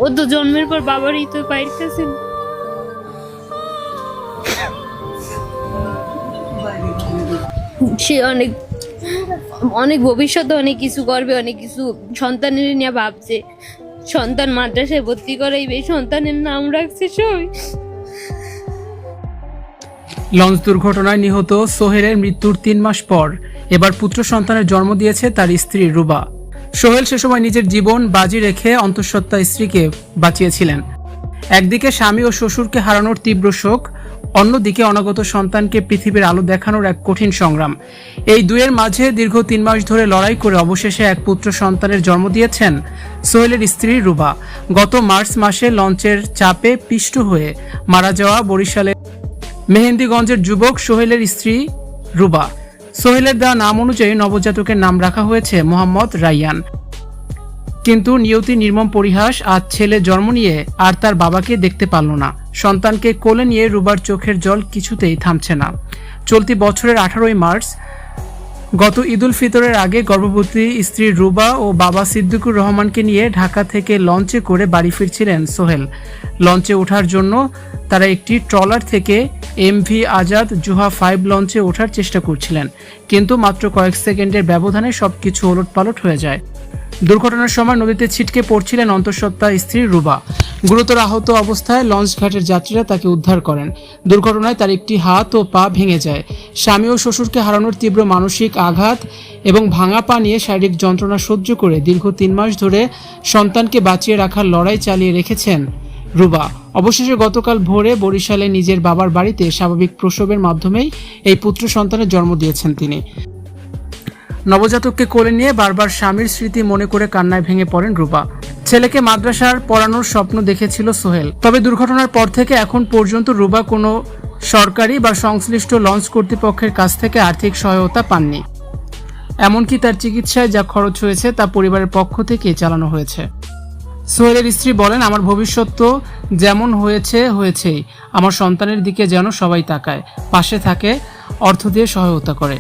ও তো জন্মের পর বাবারই তো পায়ের কাছে। সে অনেক অনেক ভবিষ্যতে অনেক কিছু করবে, অনেক কিছু সন্তানের নিয়ে ভাবছে। সন্তান মাদ্রাসায় ভর্তি করাইবে, সন্তানের নাম রাখছে সবাই। লঞ্চ দুর্ঘটনায় নিহত সোহেলের মৃত্যুর 3 মাস পর এবার পুত্র সন্তানের জন্ম দিয়েছে তার স্ত্রী রুবা। সোহেল সে সময় নিজের জীবন বাজি রেখে অন্তঃসত্ত্বা স্ত্রীকে বাঁচিয়েছিলেন। একদিকে স্বামী ও শ্বশুরকে হারানোর তীব্র শোক, অন্যদিকে অনাগত সন্তানকে পৃথিবীর আলো দেখানোর এক কঠিন সংগ্রাম। এই দুয়ের মাঝে দীর্ঘ 3 মাস ধরে লড়াই করে অবশেষে এক পুত্র সন্তানের জন্ম দিয়েছেন সোহেলের স্ত্রী রুবা। গত মার্চ মাসে লঞ্চের চাপে পিষ্ট হয়ে মারা যাওয়া বরিশালের মেহেন্দিগঞ্জের যুবক সোহেলের স্ত্রী রুবা। সোহেলের দেওয়া নাম অনুযায়ী নবজাতকের নাম রাখা হয়েছে মোহাম্মদ রাইয়ান। কিন্তু নিয়তি নির্মম পরিহাস, আজ ছেলে জন্ম নিয়ে আর তার বাবাকে দেখতে পারল না। সন্তানকে কোলে নিয়ে রুবার চোখের জল কিছুতেই থামছে না। চলতি বছরের 18ই মার্চ গত ঈদুল ফিতরের আগে গর্ভবতী স্ত্রী রুবা ও বাবা সিদ্দিকুর রহমানকে নিয়ে ঢাকা থেকে লঞ্চে করে বাড়ি ফিরছিলেন সোহেল। লঞ্চে ওঠার জন্য তারা একটি ট্রলার থেকে এমভি আজাদ জুহা 5 লঞ্চে ওঠার চেষ্টা করছিলেন, কিন্তু মাত্র কয়েক সেকেন্ডের ব্যবধানে সবকিছু ওলটপালট হয়ে যায়। দুর্ঘটনার সময় নদীতে ছিটকে পড়ছিলেন অন্তঃসত্ত্বা স্ত্রী রুবা। গুরুতর আহত অবস্থায় লঞ্চ ঘাটের যাত্রীরা তাকে উদ্ধার করেন। দুর্ঘটনায় তার একটি হাত ও পা ভেঙে যায়। স্বামী ও শ্বশুরকে হারানোর তীব্র মানসিক আঘাত এবং ভাঙা পা নিয়ে শারীরিক যন্ত্রণা সহ্য করে দীর্ঘ 3 মাস ধরে সন্তানকে বাঁচিয়ে রাখার লড়াই চালিয়ে রেখেছেন রুবা। অবশেষে গতকাল ভোরে বরিশালে নিজের বাবার বাড়িতে স্বাভাবিক প্রসবের মাধ্যমেই এই পুত্র সন্তানের জন্ম দিয়েছেন তিনি। নবজাতককে কোলে নিয়ে বারবার স্বামীর স্মৃতি মনে করে কান্নায় ভেঙে পড়েন রুবা। ছেলেকে মাদ্রাসার পড়ানোর স্বপ্ন দেখেছিল সোহেল। তবে দুর্ঘটনার পর থেকে এখন পর্যন্ত রুবা কোনো সরকারি বা সংশ্লিষ্ট লঞ্চ কর্তৃপক্ষের কাছ থেকে আর্থিক সহায়তা পাননি। এমনকি তার চিকিৎসায় যা খরচ হয়েছে তা পরিবারের পক্ষ থেকে চালানো হয়েছে। সোহেলের স্ত্রী বলেন, আমার ভবিষ্যৎ তো যেমন হয়েছেই, আমার সন্তানের দিকে যেন সবাই তাকায়, পাশে থাকে, অর্থ দিয়ে সহায়তা করে।